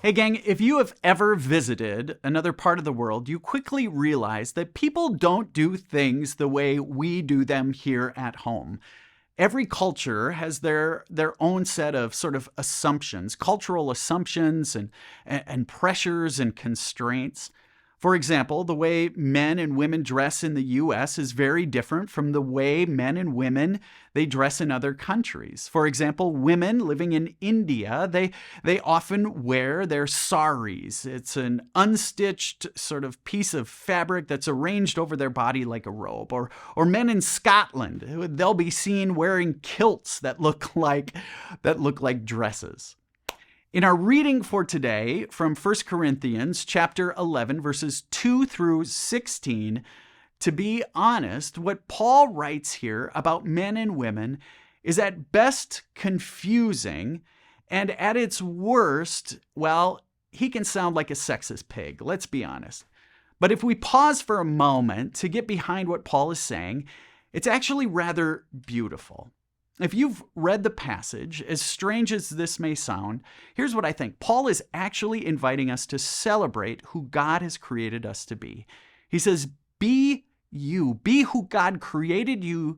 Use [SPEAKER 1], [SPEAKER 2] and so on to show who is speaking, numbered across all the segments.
[SPEAKER 1] Hey gang, if you have ever visited another part of the world, you quickly realize that people don't do things the way we do them here at home. Every culture has their own set of sort of assumptions, cultural assumptions and pressures and constraints. For example, the way men and women dress in the US is very different from the way men and women they dress in other countries. For example, women living in India, they often wear their saris. It's an unstitched sort of piece of fabric that's arranged over their body like a robe. Or men in Scotland, they'll be seen wearing kilts that look like dresses. In our reading for today from 1 Corinthians chapter 11, verses 2 through 16, to be honest, what Paul writes here about men and women is at best confusing, and at its worst, well, he can sound like a sexist pig, let's be honest. But if we pause for a moment to get behind what Paul is saying, it's actually rather beautiful. If you've read the passage, as strange as this may sound, here's what I think. Paul is actually inviting us to celebrate who God has created us to be. He says, be you, be who God created you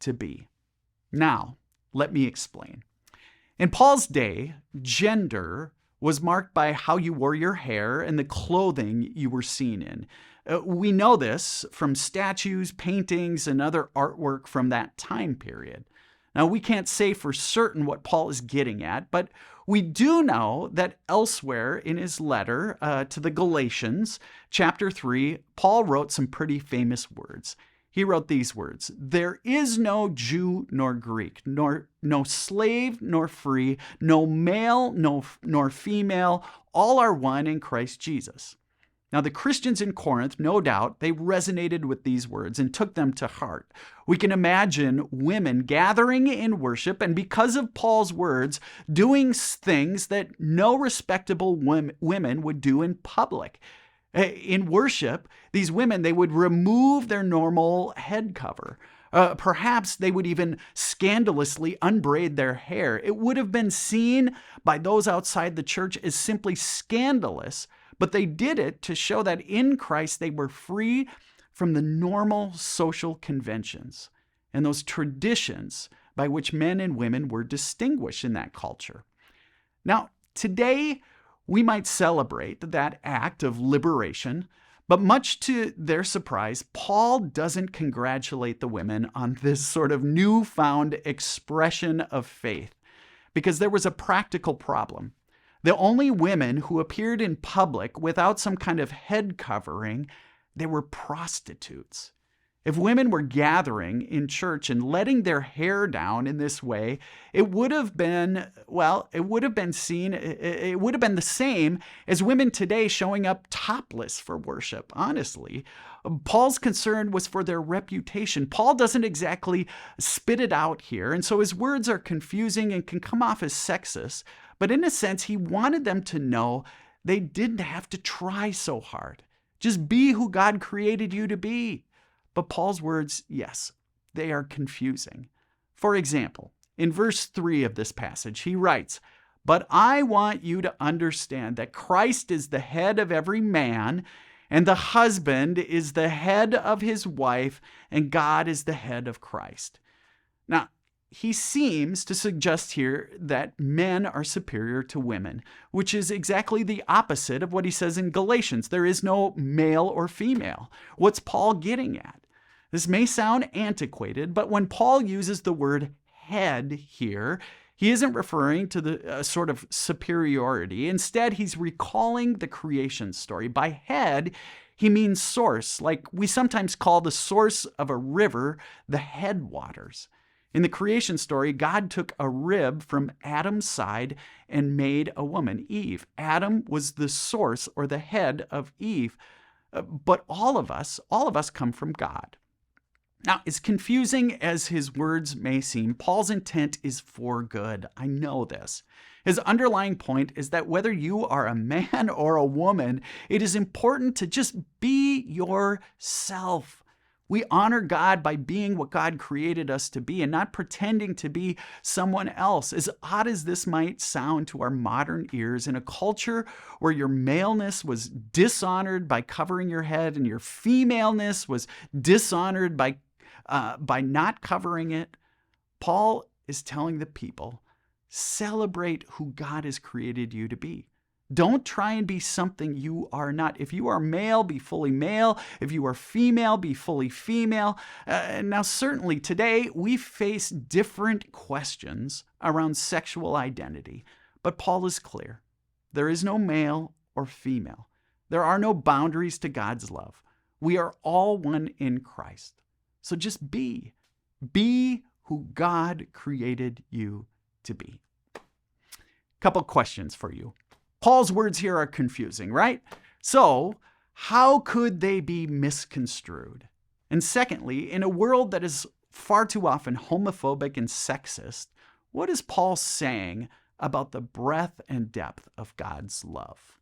[SPEAKER 1] to be. Now, let me explain. In Paul's day, gender was marked by how you wore your hair and the clothing you were seen in. We know this from statues, paintings, and other artwork from that time period. Now, we can't say for certain what Paul is getting at, but we do know that elsewhere in his letter to the Galatians, chapter 3, Paul wrote some pretty famous words. He wrote these words: "There is no Jew nor Greek, no slave nor free, no male nor female, all are one in Christ Jesus." Now, the Christians in Corinth, no doubt, they resonated with these words and took them to heart. We can imagine women gathering in worship and, because of Paul's words, doing things that no respectable women would do in public. In worship, these women, they would remove their normal head cover. Perhaps they would even scandalously unbraid their hair. It would have been seen by those outside the church as simply scandalous, but they did it to show that in Christ they were free from the normal social conventions and those traditions by which men and women were distinguished in that culture. Now, today we might celebrate that act of liberation, but much to their surprise, Paul doesn't congratulate the women on this sort of newfound expression of faith, because there was a practical problem. The only women who appeared in public without some kind of head covering, they were prostitutes. If women were gathering in church and letting their hair down in this way, it would have been the same as women today showing up topless for worship, honestly. Paul's concern was for their reputation. Paul doesn't exactly spit it out here, and so his words are confusing and can come off as sexist. But in a sense, he wanted them to know they didn't have to try so hard. Just be who God created you to be. But Paul's words, yes, they are confusing. For example, in verse 3 of this passage, he writes, "But I want you to understand that Christ is the head of every man, and the husband is the head of his wife, and God is the head of Christ." Now, he seems to suggest here that men are superior to women, which is exactly the opposite of what he says in Galatians. There is no male or female. What's Paul getting at? This may sound antiquated, but when Paul uses the word head here, he isn't referring to the sort of superiority. Instead, he's recalling the creation story. By head, he means source, like we sometimes call the source of a river the headwaters. In the creation story, God took a rib from Adam's side and made a woman, Eve. Adam was the source or the head of Eve. But all of us come from God. Now, as confusing as his words may seem, Paul's intent is for good. I know this. His underlying point is that whether you are a man or a woman, it is important to just be yourself. We honor God by being what God created us to be and not pretending to be someone else. As odd as this might sound to our modern ears, in a culture where your maleness was dishonored by covering your head and your femaleness was dishonored by not covering it, Paul is telling the people, celebrate who God has created you to be. Don't try and be something you are not. If you are male, be fully male. If you are female, be fully female. Now, certainly today we face different questions around sexual identity, but Paul is clear. There is no male or female. There are no boundaries to God's love. We are all one in Christ. So just be who God created you to be. Couple questions for you. Paul's words here are confusing, right? So, how could they be misconstrued? And secondly, in a world that is far too often homophobic and sexist, what is Paul saying about the breadth and depth of God's love?